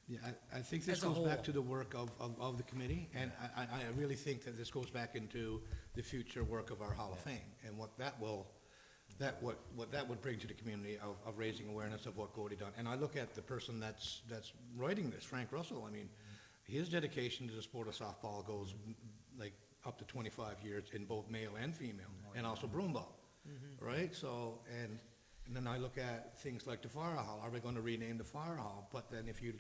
Yeah, I think this As a goes back whole. to the work of the committee, and I really think that this goes back into the future work of our Hall of Fame, and what that would bring to the community of raising awareness of what Gordy done. And I look at the person that's writing this, Frank Russell, I mean, his dedication to the sport of softball goes like up to 25 years in both male and female, and also broomball, right? So, and then I look at things like the fire hall. Are we going to rename the fire hall? But then if you,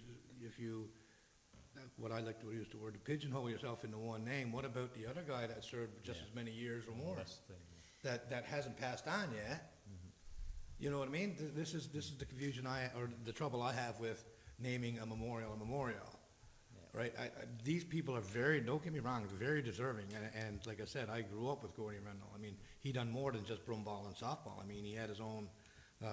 what I like to use the word, to pigeonhole yourself into one name, what about the other guy that served just as many years or more? That's the thing. That hasn't passed on yet? You know what I mean? This is the confusion or the trouble I have with naming a memorial, right? These people are very, don't get me wrong, very deserving, and like I said, I grew up with Gordy Rendell. I mean, he done more than just broomball and softball. I mean, he had his own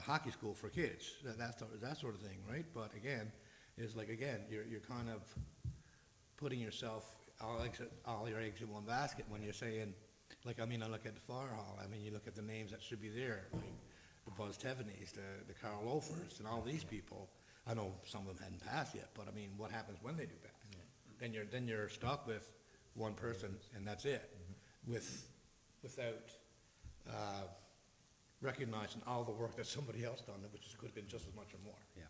hockey school for kids, that sort of thing, right? But again, you're kind of putting yourself, all your eggs in one basket when you're saying, like, I mean, I look at the fire hall, I mean, you look at the names that should be there, like the Buzz Teveneys, the Carl Loafers, and all these people. I know some of them hadn't passed yet, but I mean, what happens when they do pass? Then you're stuck with one person, and that's it, without recognizing all the work that somebody else done, which could have been just as much or more. Yeah.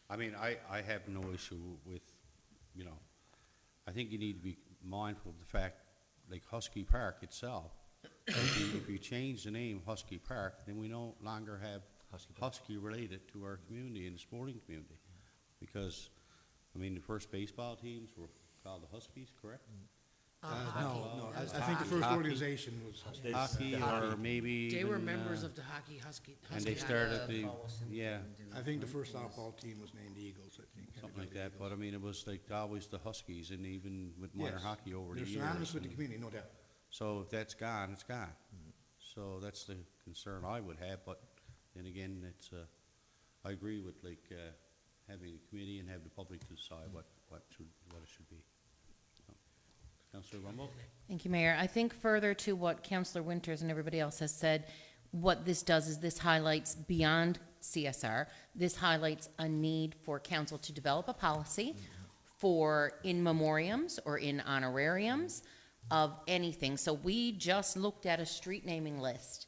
I mean, I have no issue with, I think you need to be mindful of the fact, like Husky Park itself, if you change the name Husky Park, then we no longer have Husky related to our community and the sporting community. Because, I mean, the first baseball teams were called the Huskies, correct? No, I think the first Hockey. organization was, Hockey, or maybe they were even, members of the Husky. and they started the, yeah, I think the first softball team was named Eagles, I think. something like that, but I mean, it was like always the Huskies, and even with minor Yes. hockey over the They're years. synonymous with the and- community, no doubt. So if that's gone, it's gone. So that's the concern I would have, but then again, it's, I agree with like, having a committee and have the public decide what it should be. So, Councilor Rumble? Thank you, Mayor. I think further to what Councillor Winters and everybody else has said, what this does is this highlights beyond CSR, this highlights a need for council to develop a policy for in memoriams or in honorariums of anything. So we just looked at a street naming list.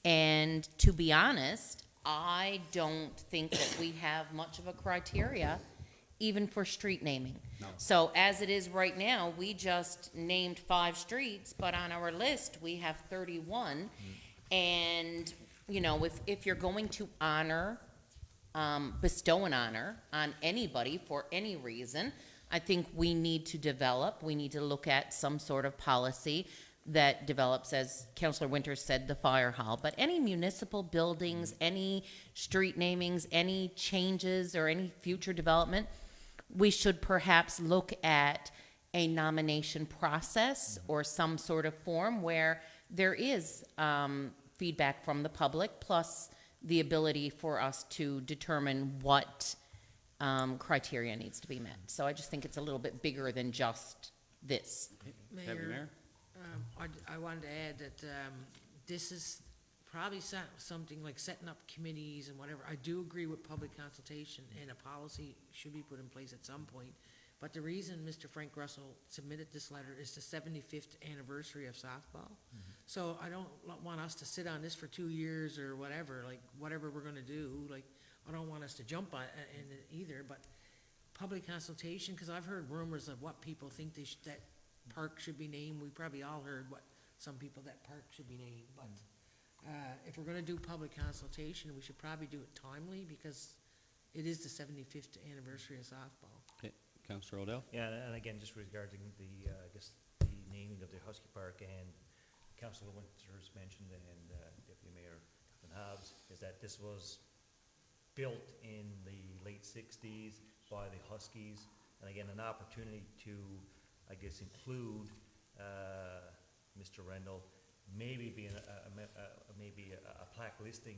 And to be honest, I don't think that we have much of a criteria even for street naming. No. So as it is right now, we just named 5 streets, but on our list, we have 31. And, if you're going to honor, bestow an honor on anybody for any reason, I think we need to look at some sort of policy that develops, as Councillor Winters said, the fire hall. But any municipal buildings, any street namings, any changes or any future development, we should perhaps look at a nomination process or some sort of form where there is feedback from the public, plus the ability for us to determine what criteria needs to be met. So I just think it's a little bit bigger than just this. Deputy Mayor? I wanted to add that, this is probably something like setting up committees and whatever. I do agree with public consultation, and a policy should be put in place at some point. But the reason Mr. Frank Russell submitted this letter is the 75th anniversary of softball. So I don't want us to sit on this for 2 years or whatever, like, whatever we're gonna do, like, I don't want us to jump on it either, but public consultation, because I've heard rumors of what people think that park should be named. We probably all heard what some people that park should be named, but if we're gonna do public consultation, we should probably do it timely, because it is the 75th anniversary of softball. Okay, Councillor Odell? Yeah, and again, just regarding the, I guess, the naming of the Husky Park, and Councillor Winters mentioned, and Deputy Mayor Captain Hobbs, is that this was built in the late 60s by the Huskies, and again, an opportunity to, I guess, include Mr. Rendell, maybe being maybe a plaque listing,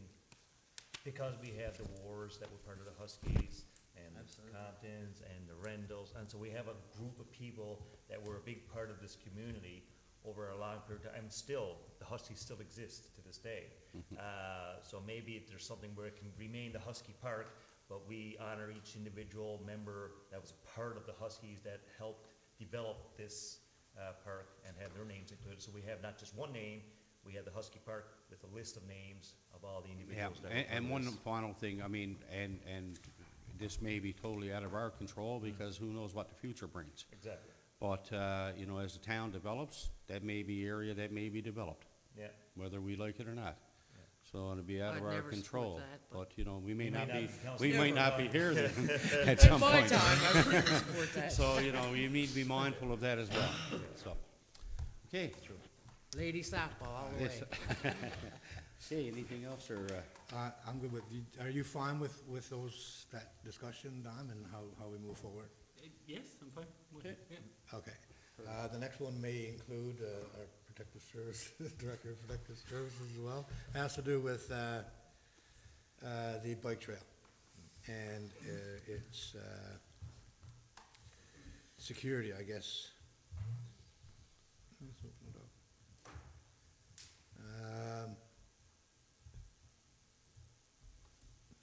because we have the Wars that were part of the Huskies, and the Comptons, and the Rendells, and so we have a group of people that were a big part of this community over a long period of time, and still, the Huskies still exist to this day. So maybe if there's something where it can remain the Husky Park, but we honor each individual member that was a part of the Huskies that helped develop this park and have their names included. So we have not just one name, we have the Husky Park with a list of names of all the Yeah, individuals that were part and of one this. final thing, I mean, and this may be totally out of our control, because who knows what the future brings. Exactly, But, you know, as the town develops, that may be area that may be developed, yeah. whether we like it or not. So it'll be out of I'd our never support control. that, But, you know, we may We may not not be, be council we might not be here member, then at some My point. time, I would never support that. So, you know, you need to be mindful of that as well, so. Okay. Lady softball all the Yes. way. Okay, anything else, or, I'm good with, are you fine with that discussion, Don, and how we move forward? Yes, I'm fine with it, yeah. Okay. The next one may include our Protective Service, Director of Protective Services as well. Has to do with the bike trail. And it's security, I guess. Let's open it up.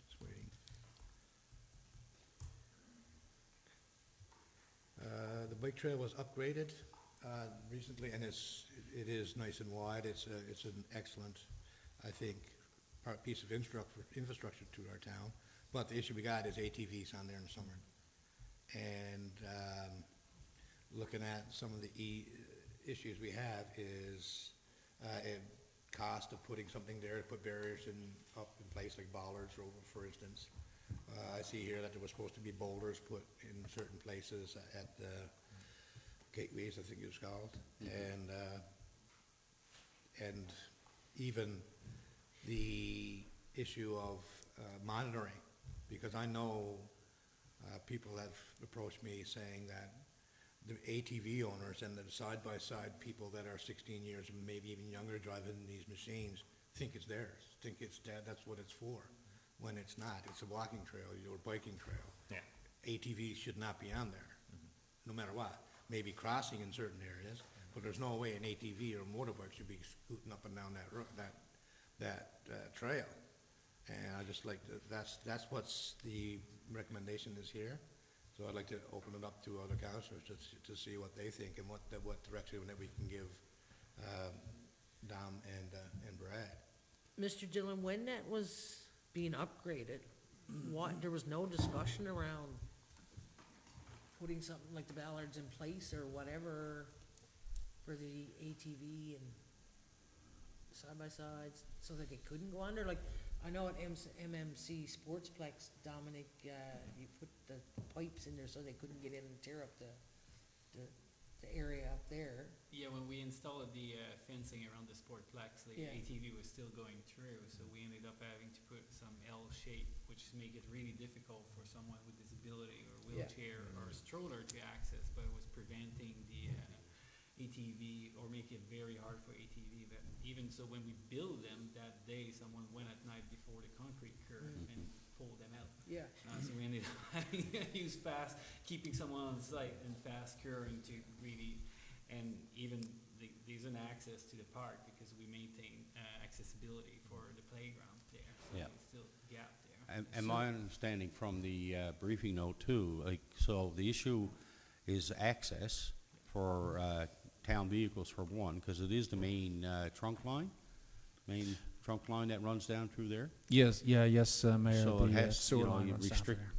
Just waiting. The bike trail was upgraded recently, and it is nice and wide. It's an excellent, I think, piece of infrastructure to our town. But the issue we got is ATVs on there in the summer. And looking at some of the issues we have is cost of putting something there to put barriers up in place, like bollards, for instance. I see here that there was supposed to be boulders put in certain places at the gateways, I think it was called, and even the issue of monitoring, because I know people have approached me saying that the ATV owners and the side-by-side people that are 16 years and maybe even younger driving these machines think it's theirs, think it's that's what it's for, when it's not. It's a walking trail or biking trail. Yeah. ATVs should not be on there, no matter what. Maybe crossing in certain areas, but there's no way an ATV or a motorbike should be scooting up and down that trail. And I just like that's what's the recommendation is here. So I'd like to open it up to other councillors to see what they think and what direction that we can give Dom and Brad. Mr. Dillon, when that was being upgraded, there was no discussion around putting something like the ballards in place or whatever for the ATV and side-by-sides so that they couldn't go under? Like, I know at MMC Sportsplex, Dominic, you put the pipes in there so they couldn't get in and tear up the area up there. Yeah, when we installed the fencing around the sportplex, the Yeah. ATV was still going through, so we ended up having to put some L shape, which make it really difficult for someone with disability or Yeah. wheelchair or stroller to access, but it was preventing the ATV or make it very hard for ATV. But even so, when we build them that day, someone went at night before the concrete curb and pulled them out. Yeah. So we ended up use fast, keeping someone on site and fast curing to really, and even there's an access to the park because we maintain accessibility for the playground there. So Yeah. there's still a gap there. And my understanding from the briefing note too, like, so the issue is access for town vehicles for one, because it is the main trunk line that runs down through there. Yes, Mayor. So it the, has, sewer you know, line you runs down restrict, there.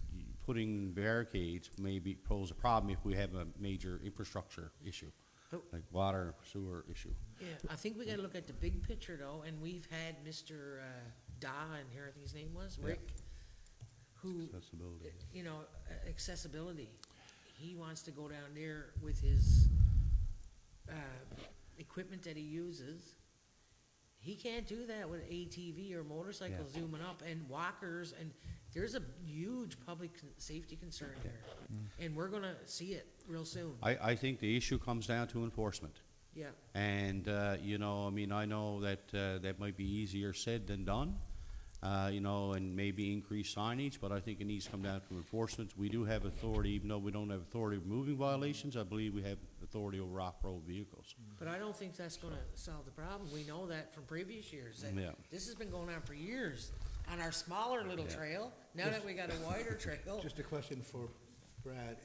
putting barricades maybe pose a problem if we have a major infrastructure issue, Oh. like water, sewer issue. Yeah, I think we gotta look at the big picture though, and we've had Mr. Da, and here I think his name was, Yeah. Rick, who, Accessibility. you know, accessibility. He wants to go down there with his, equipment that he uses. He can't do that with ATV or motorcycles zooming up and walkers, and there's a huge public safety concern here. And we're gonna see it real soon, I think the issue comes down to enforcement. yeah. And, you know, I mean, I know that that might be easier said than done, you know, and maybe increase signage, but I think it needs to come down to enforcement. We do have authority, even though we don't have authority of removing violations, I believe we have authority over off-road vehicles. But I don't think that's gonna solve the problem. We know that from previous years, that Yeah. this has been going on for years on our smaller little trail. Now that we got a wider trail, Just a question for Brad.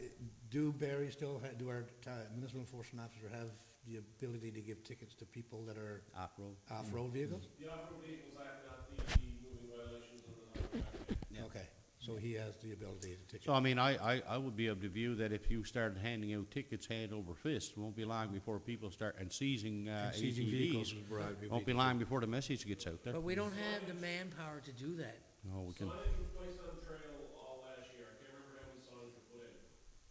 Do Barry still, do our municipal enforcement officer have the ability to give tickets to people that are Off-road? off-road vehicles? The off-road vehicles act not the moving violations of the highway. Okay, so he has the ability to ticket. So, I mean, I would be of the view that if you started handing out tickets hand over fist, it won't be long before people start, and seizing Seizing vehicles ATVs, is where I'd be won't be weak. long before the message gets out there. but we don't have the manpower to do that. No, we can, Signage was placed on the trail all last year, I can't remember how many signs were put in,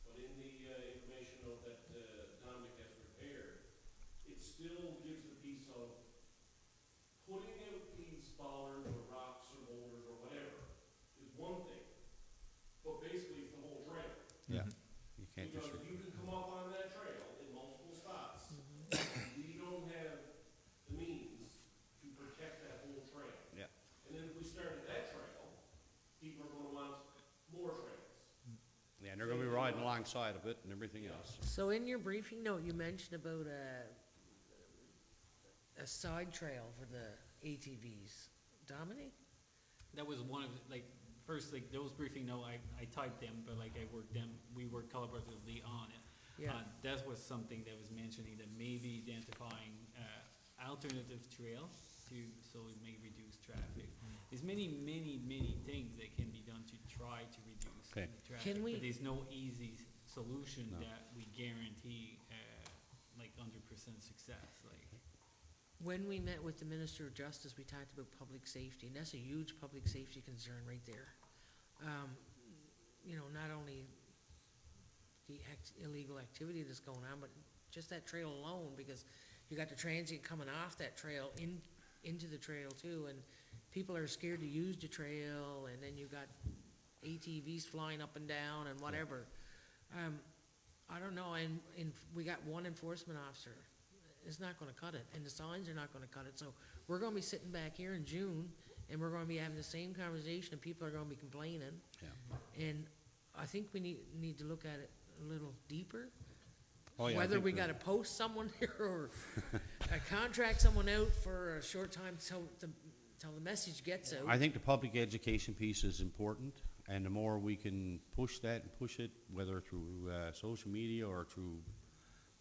but in the information note that Dominic has prepared, it still gives the piece of putting out these bollards or rocks or boulders or whatever is one thing, but basically it's the whole trail. yeah, you can't just, Because you can come up on that trail in multiple spots. We don't have the means to protect that whole trail. yeah. And then if we started that trail, people are gonna want more trails. Yeah, and they're gonna be riding alongside of it and everything else. So in your briefing note, you mentioned about a side trail for the ATVs. Dominic? That was one of, like, first, like, those briefing note, I typed them, but like, we worked collaboratively on it. Yeah. That was something that was mentioning that maybe identifying, alternative trail so it may reduce traffic. There's many things that can be done to try to reduce Okay. the traffic. Can we- But there's no easy solution No. that we guarantee, like 100% success, like. When we met with the Minister of Justice, we talked about public safety, and that's a huge public safety concern right there. You know, not only the illegal activity that's going on, but just that trail alone, because you got the transient coming off that trail into the trail too, and people are scared to use the trail, and then you got ATVs flying up and down and whatever. I don't know, and we got one enforcement officer. It's not gonna cut it, and the signs are not gonna cut it, so we're gonna be sitting back here in June, and we're gonna be having the same conversation, and people are gonna be complaining. Yeah. And I think we need to look at it a little deeper. Oh, yeah, I Whether think we the- gotta post someone here, or contract someone out for a short time till the message gets out. I think the public education piece is important, and the more we can push that and push it, whether through social media or through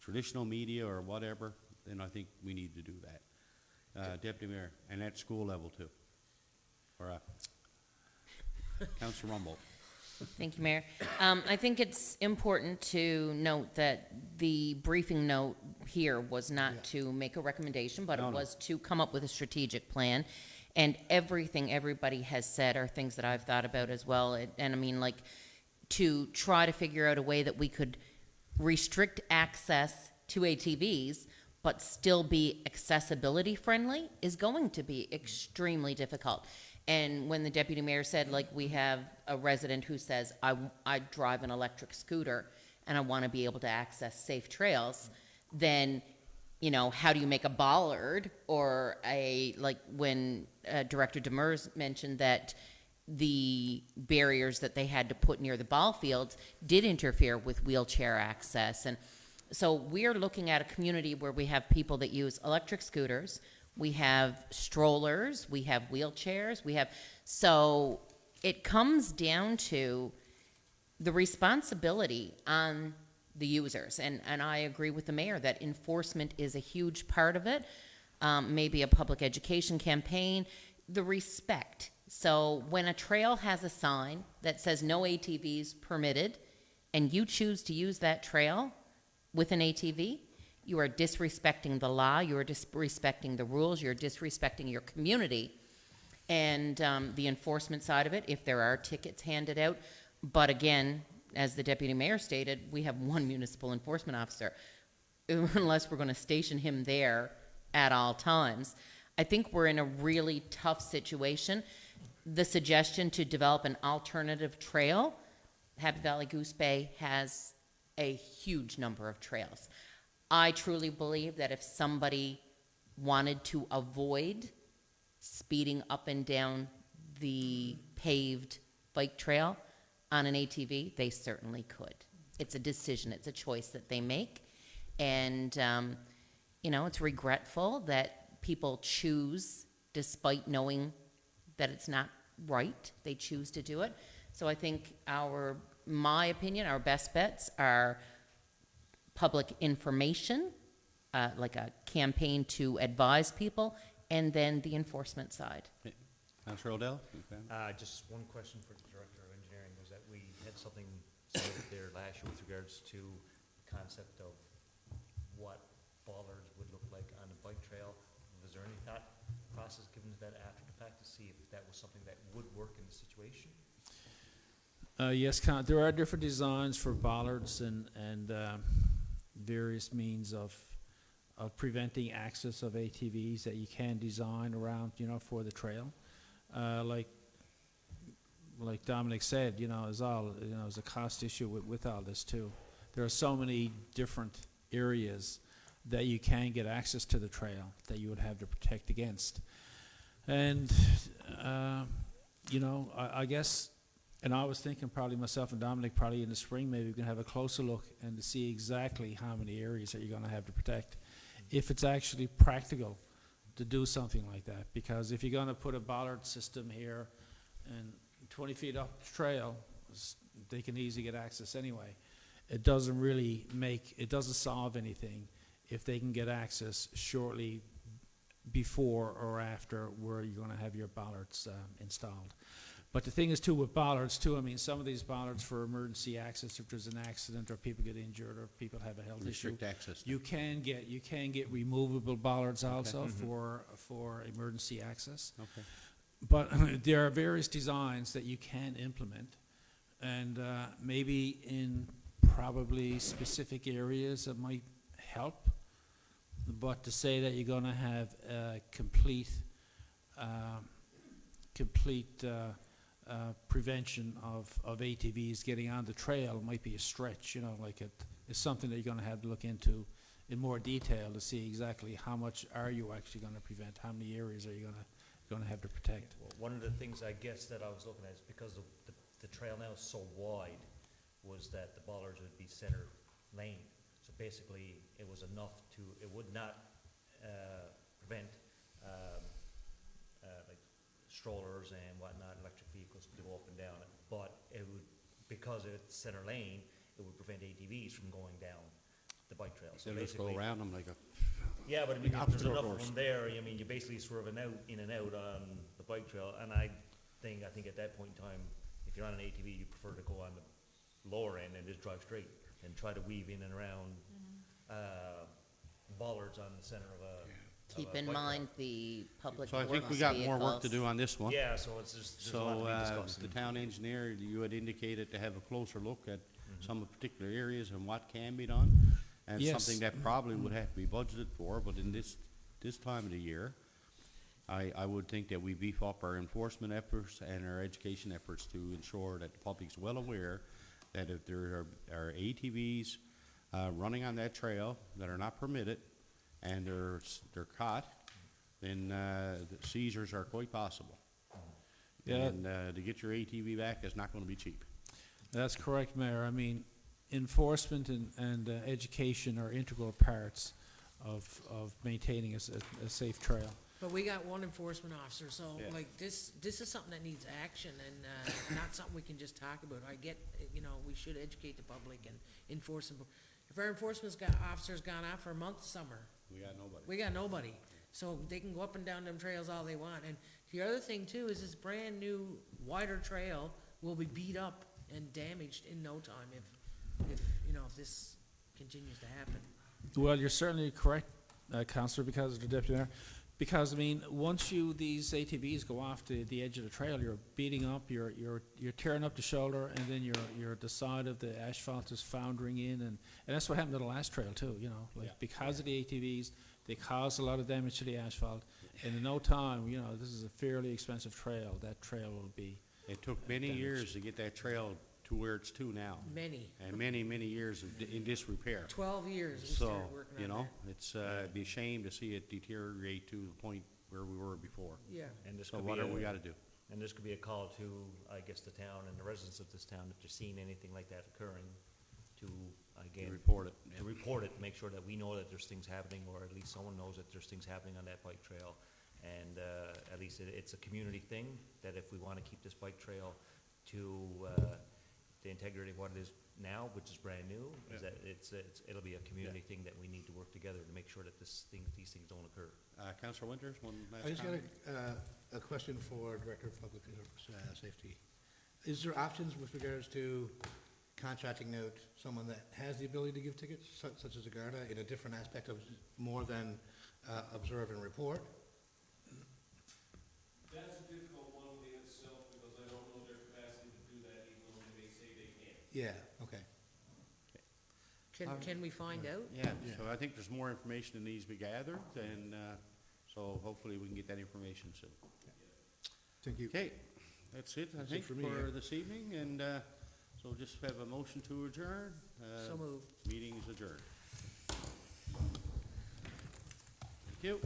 traditional media or whatever, then I think we need to do that. Deputy Mayor, and at school level too. Or, Councilor Rumble. Thank you, Mayor. I think it's important to note that the briefing note here was not to make a recommendation, but No, it no. was to come up with a strategic plan. And everything everybody has said are things that I've thought about as well. And I mean, like, to try to figure out a way that we could restrict access to ATVs, but still be accessibility friendly is going to be extremely difficult. And when the deputy mayor said, like, we have a resident who says, I drive an electric scooter and I want to be able to access safe trails, then, you know, how do you make a bollard or like when Director Demers mentioned that the barriers that they had to put near the ball fields did interfere with wheelchair access. And so we're looking at a community where we have people that use electric scooters, we have strollers, we have wheelchairs, so it comes down to the responsibility on the users. And I agree with the mayor that enforcement is a huge part of it. Maybe a public education campaign, the respect. So when a trail has a sign that says no ATVs permitted, and you choose to use that trail with an ATV, you are disrespecting the law, you are disrespecting the rules, you're disrespecting your community. And the enforcement side of it, if there are tickets handed out. But again, as the deputy mayor stated, we have one municipal enforcement officer, unless we're going to station him there at all times. I think we're in a really tough situation. The suggestion to develop an alternative trail, Happy Valley Goose Bay has a huge number of trails. I truly believe that if somebody wanted to avoid speeding up and down the paved bike trail on an ATV, they certainly could. It's a decision, it's a choice that they make. And, it's regretful that people choose, despite knowing that it's not right, they choose to do it. So I think my opinion, our best bets are public information, like a campaign to advise people, and then the enforcement side. Councillor Odell? Just one question for the Director of Engineering, was that we had something said there last year with regards to the concept of what bollards would look like on a bike trail. Was there any thought process given to that after the fact to see if that was something that would work in the situation? Yes, there are different designs for bollards and various means of preventing access of ATVs that you can design around, for the trail. Like Dominic said, there's a cost issue with all this too. There are so many different areas that you can get access to the trail that you would have to protect against. And, I guess, and I was thinking probably myself and Dominic probably in the spring, maybe we can have a closer look and to see exactly how many areas that you're going to have to protect. If it's actually practical to do something like that. Because if you're going to put a bollard system here and 20 feet up the trail, they can easily get access anyway. It doesn't solve anything if they can get access shortly before or after where you're going to have your bollards installed. But the thing is too with bollards too, some of these bollards for emergency access, if there's an accident or people get injured or people have a health issue, Restrict access. you can get removable bollards also for emergency access. Okay. But there are various designs that you can implement, and maybe in probably specific areas that might help. But to say that you're going to have complete prevention of ATVs getting on the trail might be a stretch. It's something that you're going to have to look into in more detail to see exactly how much are you actually going to prevent, how many areas are you going to have to protect. Well, one of the things I guess that I was looking at is because the trail now is so wide, was that the bollards would be center lane. So basically, it was enough it would not prevent like strollers and whatnot, electric vehicles to go up and down it. But it would, because it's center lane, it would prevent ATVs from going down the bike trail. So They just go basically, around them like a, yeah, but if there's obstacle enough course. of them there, you're basically swerving in and out on the bike trail. And I think at that point in time, if you're on an ATV, you prefer to go on the lower end and just drive straight and try to weave in and around bollards on the center of a Keep of a in bike mind the public so I works think we got more work to do vehicles. on this one. Yeah, so it's just, there's a lot So, to be discussed. the town engineer, you had indicated to have a closer look at some particular areas and what can be done. And Yes. something that probably would have to be budgeted for, but in this time of the year, I would think that we beef up our enforcement efforts and our education efforts to ensure that the public's well aware that if there are ATVs, running on that trail that are not permitted and they're caught, then, the seizures are quite possible. Yeah. And to get your ATV back is not gonna be cheap. That's correct, Mayor. I mean, enforcement and education are integral parts of maintaining a safe trail. But we got one enforcement officer, so Yeah. like this is something that needs action and, not something we can just talk about. I get, we should educate the public and enforce them. If our officer's gone out for a month summer, We got nobody. we got nobody. So they can go up and down them trails all they want. And the other thing too is this brand-new wider trail will be beat up and damaged in no time if this continues to happen. Well, you're certainly correct, Councillor, because of the Deputy Mayor. Because, I mean, once these ATVs go off the edge of the trail, you're beating up, you're tearing up the shoulder, and then the side of the asphalt is foundering in, and that's what happened to the last trail too, because of the ATVs, they caused a lot of damage to the asphalt, and in no time, this is a fairly expensive trail, that trail will be. It took many years to get that trail to where it's to now. Many, And many, many years in disrepair. 12 years we So, started working on that. it's, it'd be a shame to see it deteriorate to the point where we were before. Yeah. And this So could be whatever we gotta do. And this could be a call to, I guess, the town and the residents of this town, if they're seeing anything like that occurring, to, again. Report it. To report it, make sure that we know that there's things happening, or at least someone knows that there's things happening on that bike trail. And, at least it's a community thing, that if we wanna keep this bike trail to, the integrity of what it is now, which is brand new, is that it'll be a community thing that we need to work together to make sure that these things don't occur. Councilor Winters, one last I just got comment? a question for Director of Public Safety. Is there options with regards to contracting out someone that has the ability to give tickets, such as a Garda, in a different aspect of more than observe and report? That's a difficult one in itself, because I don't know their capacity to do that, even though they may say they can. Yeah, okay. Can we find out? Yeah, so I think there's more information that needs to be gathered, and, so hopefully we can get that information soon. Thank you. Okay, that's it, I That's it think, for me, for yeah. this evening, and, so just have a motion to adjourn. So moved. Meeting is adjourned. Thank you.